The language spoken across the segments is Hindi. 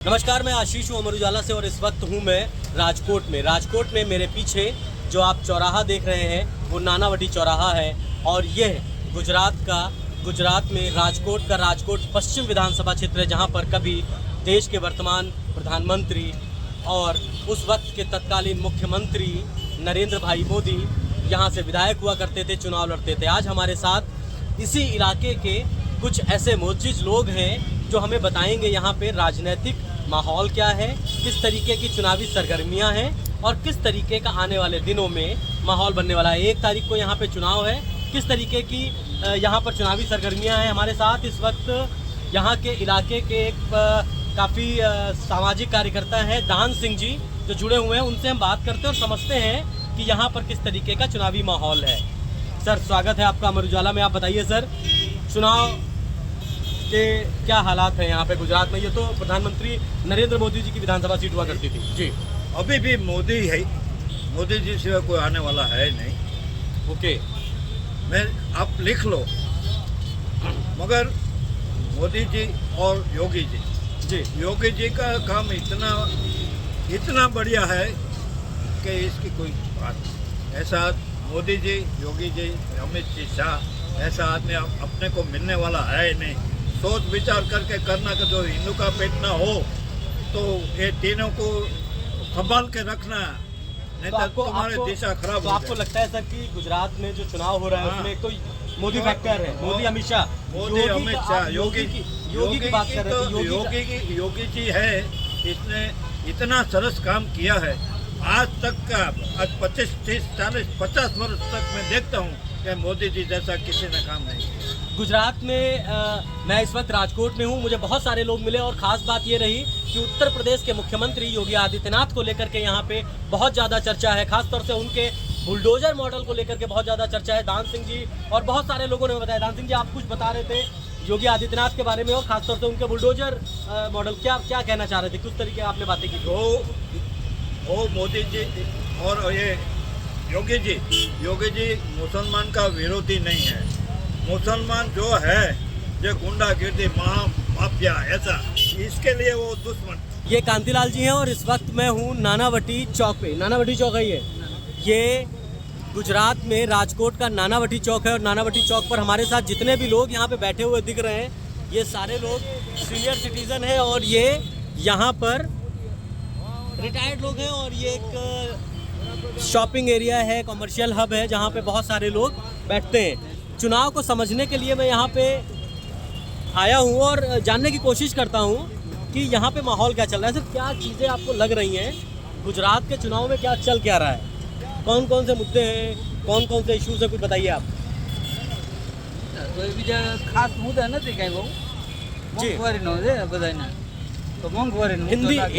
नमस्कार, मैं आशीष हूँ अमर उजाला से और इस वक्त हूँ मैं राजकोट में मेरे पीछे जो आप चौराहा देख रहे हैं वो नानावटी चौराहा है और यह गुजरात में राजकोट पश्चिम विधानसभा क्षेत्र है, जहाँ पर कभी देश के वर्तमान प्रधानमंत्री और उस वक्त के तत्कालीन मुख्यमंत्री नरेंद्र भाई मोदी यहाँ से विधायक हुआ करते थे, चुनाव लड़ते थे। आज हमारे साथ इसी इलाके के कुछ ऐसे मोअज़्ज़िज़ लोग हैं जो हमें बताएंगे यहाँ पे राजनीतिक माहौल क्या है, किस तरीके की चुनावी सरगर्मियाँ हैं और किस तरीके का आने वाले दिनों में माहौल बनने वाला है। 1 तारीख को यहाँ पे चुनाव है, किस तरीके की यहाँ पर चुनावी सरगर्मियाँ हैं। हमारे साथ इस वक्त यहाँ के इलाके के एक काफ़ी सामाजिक कार्यकर्ता हैं दान सिंह जी जो जुड़े हुए हैं, उनसे हम बात करते हैं और समझते हैं कि यहाँ पर किस तरीके का चुनावी माहौल है। सर, स्वागत है आपका अमर उजाला में। आप बताइए सर, चुनाव के क्या हालात हैं यहाँ पे गुजरात में? ये तो प्रधानमंत्री नरेंद्र मोदी जी की विधानसभा सीट हुआ करती थी जी। अभी भी मोदी है, मोदी जी से कोई आने वाला है नहीं। ओके, मैं आप लिख लो, मगर मोदी जी और योगी जी का काम इतना बढ़िया है कि इसकी कोई बात नहीं। ऐसा मोदी जी, योगी जी, अमित शाह ऐसा आदमी अपने को मिलने वाला है नहीं। सोच विचार करके करना कि जो हिंदू का पेट ना हो तो ये तीनों को संभाल के रखना, नहीं तो तुम्हारे दिशा खराब। तो आपको लगता है सर कि गुजरात में जो चुनाव हो रहा है उसमें एक तो मोदी फैक्टर है, मोदी अमित शाह, योगी की बात कर रहे थे। योगी जी है, इसने इतना सरस काम किया है आज तक का। आज 25, 30, 40, 50 वर्ष तक मैं देखता हूँ कि मोदी जी जैसा किसी ने काम नहीं किया। गुजरात में मैं इस वक्त राजकोट में हूँ, मुझे बहुत सारे लोग मिले और ख़ास बात ये रही कि उत्तर प्रदेश के मुख्यमंत्री योगी आदित्यनाथ को लेकर के यहाँ पे बहुत ज़्यादा चर्चा है। खासतौर से उनके बुलडोजर मॉडल को लेकर के बहुत ज़्यादा चर्चा है। दान सिंह जी और बहुत सारे लोगों ने बताया। दान सिंह जी, आप कुछ बता रहे थे योगी आदित्यनाथ के बारे में और खासतौर से उनके बुलडोजर मॉडल, क्या कहना चाह रहे थे? किस तरीके आपने बातें की? वो मोदी जी और ये योगी जी मुसलमान का विरोधी नहीं है। मुसलमान जो है, जो गुंडागिर्दी, माफिया, ऐसा इसके लिए वो दुश्मन। ये कांतिलाल जी हैं और इस वक्त मैं हूँ नानावटी चौक पे। नानावटी चौक है ये गुजरात में राजकोट का नानावटी चौक है और नानावटी चौक पर हमारे साथ जितने भी लोग यहाँ पे बैठे हुए दिख रहे हैं, ये सारे लोग सीनियर सिटीज़न हैं और ये यहाँ पर रिटायर्ड लोग हैं और ये एक शॉपिंग एरिया है, कमर्शियल हब है जहाँ पे बहुत सारे लोग बैठते हैं। चुनाव को समझने के लिए मैं यहाँ पे आया हूँ और जानने की कोशिश करता हूँ कि यहाँ पे माहौल क्या चल रहा है। सर, क्या चीज़ें आपको लग रही हैं गुजरात के चुनाव में, क्या चल क्या रहा है, कौन कौन से मुद्दे हैं, कौन कौन से इश्यूज हैं, कुछ बताइए आप। તો એ બીજા ખાસ મુદ્દા નથી કાંઈ બહુ મોંઘવારીનો છે બધાને, તો મોંઘવારીનો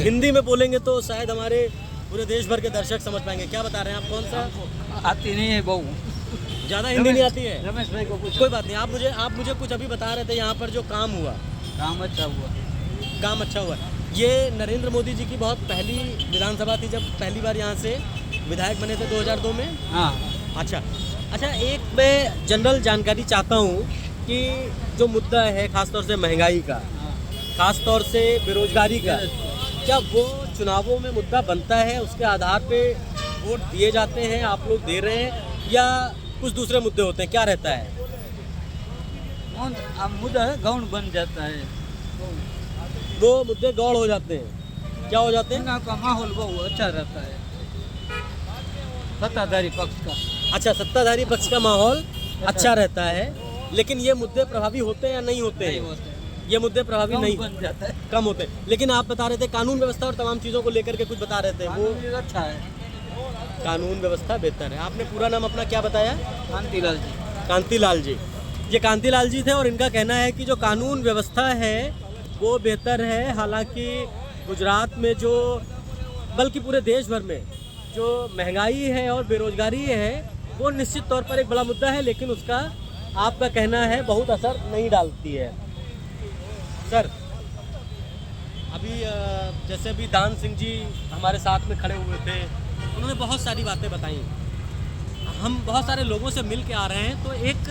हिंदी में बोलेंगे तो शायद हमारे पूरे देश भर के दर्शक समझ पाएंगे। क्या बता रहे हैं आप? कौन सा આતી નહીં है બહુ। ज़्यादा हिंदी नहीं आती है? रमेश भाई को कुछ कोई बात नहीं। आप मुझे कुछ अभी बता रहे थे यहाँ पर जो काम हुआ, काम अच्छा हुआ। काम अच्छा हुआ। ये नरेंद्र मोदी जी की बहुत पहली विधानसभा थी जब पहली बार यहाँ से विधायक बने थे 2002 में। हाँ, अच्छा, एक मैं जनरल जानकारी चाहता हूँ कि जो मुद्दा है खासतौर से महंगाई का, खासतौर से बेरोजगारी का, क्या वो चुनावों में मुद्दा बनता है? उसके आधार पे वोट दिए जाते हैं, आप लोग दे रहे हैं, या कुछ दूसरे मुद्दे होते हैं? क्या रहता है? अब मुद्दा है गौण बन जाता है। वो मुद्दे गौड़ हो जाते हैं। क्या हो जाते हैं? चुनाव का माहौल बहुत अच्छा रहता है सत्ताधारी पक्ष का। अच्छा, सत्ताधारी पक्ष का माहौल अच्छा रहता है, लेकिन ये मुद्दे प्रभावी होते हैं या नहीं होते हैं? ये मुद्दे प्रभावी नहीं बन जाता है, कम होते हैं। लेकिन आप बता रहे थे कानून व्यवस्था और तमाम चीज़ों को लेकर के कुछ बता रहे थे, वो अच्छा है। कानून व्यवस्था बेहतर है। आपने पूरा नाम अपना क्या बताया? कांतिलाल जी। कांतिलाल जी। ये कांतिलाल जी थे और इनका कहना है कि जो कानून व्यवस्था है वो बेहतर है। हालांकि गुजरात में जो, बल्कि पूरे देश भर में जो महंगाई है और बेरोजगारी है वो निश्चित तौर पर एक बड़ा मुद्दा है, लेकिन उसका आपका कहना है बहुत असर नहीं डालती है। सर, अभी जैसे अभी दान सिंह जी हमारे साथ में खड़े हुए थे, उन्होंने बहुत सारी बातें बताई। हम बहुत सारे लोगों से मिल के आ रहे हैं तो एक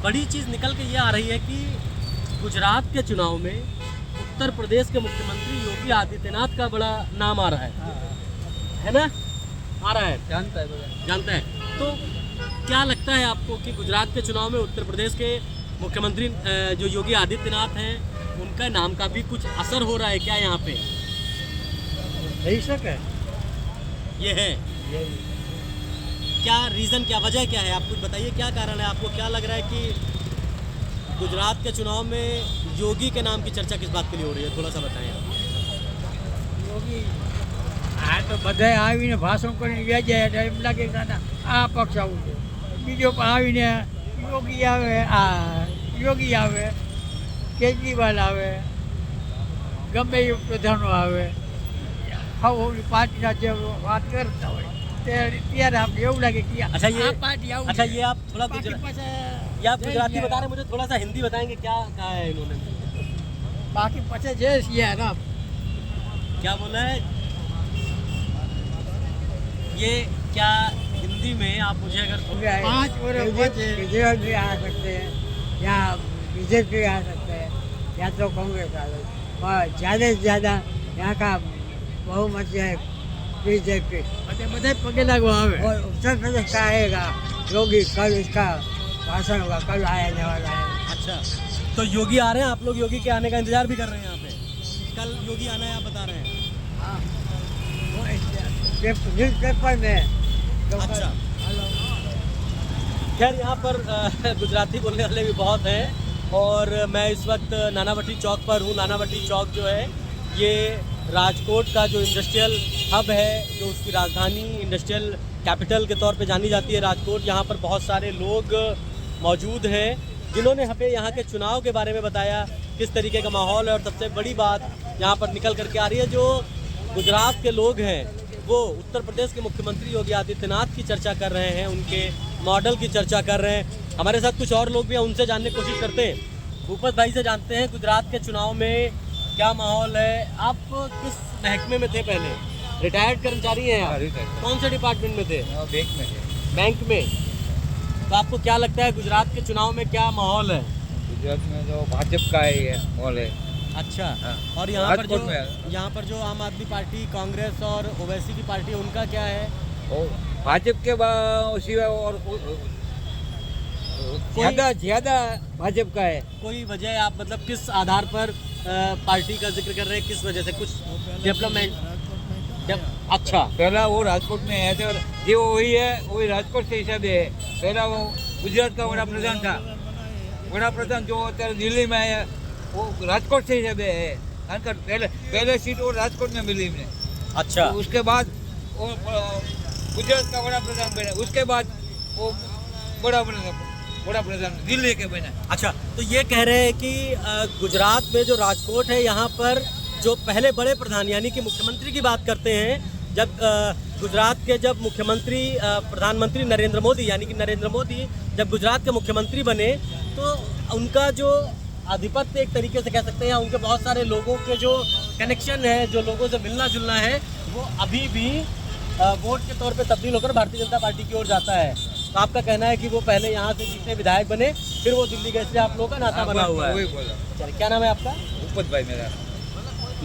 बड़ी चीज़ निकल के ये आ रही है कि गुजरात के चुनाव में उत्तर प्रदेश के मुख्यमंत्री योगी आदित्यनाथ का बड़ा नाम आ रहा है ना? आ रहा है, जानता है, जानता है। तो क्या लगता है आपको कि गुजरात के चुनाव में उत्तर प्रदेश के मुख्यमंत्री जो योगी आदित्यनाथ हैं, उनका नाम का भी कुछ असर हो रहा है क्या यहाँ पे? यही शक है, ये है। क्या रीज़न, क्या वजह क्या है? आप कुछ बताइए, क्या कारण है? आपको क्या लग रहा है कि गुजरात के चुनाव में योगी के नाम की चर्चा किस बात के लिए हो रही है? थोड़ा सा बताएं आप। योगी આ તો બધાય આવીને ભાષણ કરીને વ્યા જાય એટલે એમ લાગે કે ના આ પક્ષ આવું છે, બીજો પણ આવીને યોગી આવે, કેજરીવાલ આવે, ગમે એ પ્રધાનો આવે, હવે પાર્ટીના જે વાત કરતા હોય ત્યારે આપણે એવું લાગે કે अच्छा ये આ પાર્ટી આવું अच्छा છે. ये आप थोड़ा બાકી પાછા ये आप गुजराती बता रहे हैं, मुझे थोड़ा सा हिंदी बताएंगे क्या कहा है इन्होंने? બાકી પછી જે છે રામ क्या बोला है? ये क्या हिंदी में आप मुझे अगर 5 वर्ष केजरीवाल भी आ सकते हैं या बीजेपी आ सकते हैं या तो कांग्रेस आ सकते हैं, और ज़्यादा से ज़्यादा यहाँ का बहुमत है बीजेपी। बधे पगे लागू आवे और उत्तर प्रदेश का आएगा योगी, कल इसका भाषण होगा, कल आने वाला है। अच्छा, तो योगी आ रहे हैं, आप लोग योगी के आने का इंतजार भी कर रहे हैं यहाँ पे? कल योगी आना है आप बता रहे हैं? न्यूज़ पेपर में अच्छा। खैर यहाँ पर गुजराती बोलने वाले भी बहुत हैं और मैं इस वक्त नानावटी चौक पर हूँ। नानावटी चौक जो है ये राजकोट का जो इंडस्ट्रियल हब है, जो उसकी राजधानी, इंडस्ट्रियल कैपिटल के तौर पे जानी जाती है राजकोट। यहाँ पर बहुत सारे लोग मौजूद हैं जिन्होंने हमें यहाँ के चुनाव के बारे में बताया, किस तरीके का माहौल है। और सबसे बड़ी बात यहाँ पर निकल करके आ रही है, जो गुजरात के लोग हैं वो उत्तर प्रदेश के मुख्यमंत्री योगी आदित्यनाथ की चर्चा कर रहे हैं, उनके मॉडल की चर्चा कर रहे हैं। हमारे साथ कुछ और लोग भी हैं, उनसे जानने की कोशिश करते हैं। भूपत भाई से जानते हैं गुजरात के चुनाव में क्या माहौल है। आप किस महकमे में थे पहले? रिटायर्ड कर्मचारी हैं आप? कौन से डिपार्टमेंट में थे? बैंक में है। बैंक में। तो आपको क्या लगता है गुजरात के चुनाव में क्या माहौल है? गुजरात में जो भाजपा का है माहौल है। अच्छा। हाँ। और यहाँ पर जो आम आदमी पार्टी, कांग्रेस और ओवैसी की पार्टी, उनका क्या है? भाजपा के सिवाय और ज्यादा भाजपा का है। कोई वजह आप मतलब किस आधार पर पार्टी का जिक्र कर रहे हैं? किस वजह से? कुछ डेवलपमेंट? अच्छा, पहला वो राजकोट में है तो जो वही है वही राजकोट के हिसाब से है। पहला वो गुजरात का वड़ा प्रधान था, वड़ा प्रधान जो અત્યારે दिल्ली में है वो राजकोट से हिसाब से है। पहले सीट वो राजकोट में मिली हमने। अच्छा। तो उसके बाद वो गुजरात का वड़ा प्रधान बना, उसके बाद वो बड़ा प्रधान दिल्ली के बना। अच्छा, तो ये कह रहे हैं कि गुजरात में जो राजकोट है, यहाँ पर जो पहले बड़े प्रधान यानी कि मुख्यमंत्री की बात करते हैं, जब गुजरात के जब मुख्यमंत्री प्रधानमंत्री नरेंद्र मोदी यानी कि नरेंद्र मोदी जब गुजरात के मुख्यमंत्री बने, तो उनका जो आधिपत्य एक तरीके से कह सकते हैं, उनके बहुत सारे लोगों के जो कनेक्शन है, जो लोगों से मिलना जुलना है, वो अभी भी वोट के तौर पे तब्दील होकर भारतीय जनता पार्टी की ओर जाता है। तो आपका कहना है कि वो पहले यहाँ से जीते, विधायक बने, फिर वो दिल्ली गए, इसलिए आप लोगों का नाता बना हुआ है। चलिए, क्या नाम है आपका? भूपत भाई मेरा।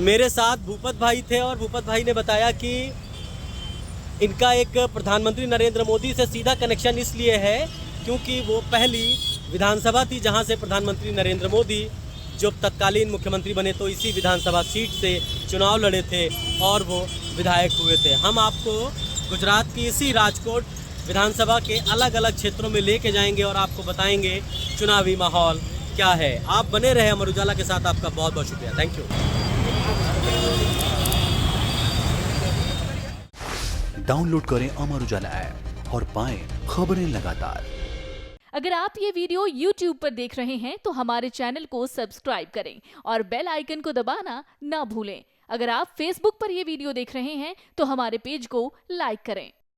मेरे साथ भूपत भाई थे और भूपत भाई ने बताया कि इनका एक प्रधानमंत्री नरेंद्र मोदी से सीधा कनेक्शन इसलिए है क्योंकि वो पहली विधानसभा थी जहां से प्रधानमंत्री नरेंद्र मोदी जब तत्कालीन मुख्यमंत्री बने तो इसी विधानसभा सीट से चुनाव लड़े थे और वो विधायक हुए थे। हम आपको गुजरात की इसी राजकोट विधानसभा के अलग अलग क्षेत्रों में लेके जाएंगे और आपको बताएंगे चुनावी माहौल क्या है। आप बने रहे अमर उजाला के साथ। आपका बहुत बहुत शुक्रिया। Thank you. डाउनलोड करें अमर उजाला ऐप और पाएं खबरें लगातार। अगर आप ये वीडियो YouTube पर देख रहे हैं तो हमारे चैनल को सब्सक्राइब करें और बेल आइकन को दबाना ना भूलें। अगर आप Facebook पर ये वीडियो देख रहे हैं तो हमारे पेज को लाइक करें।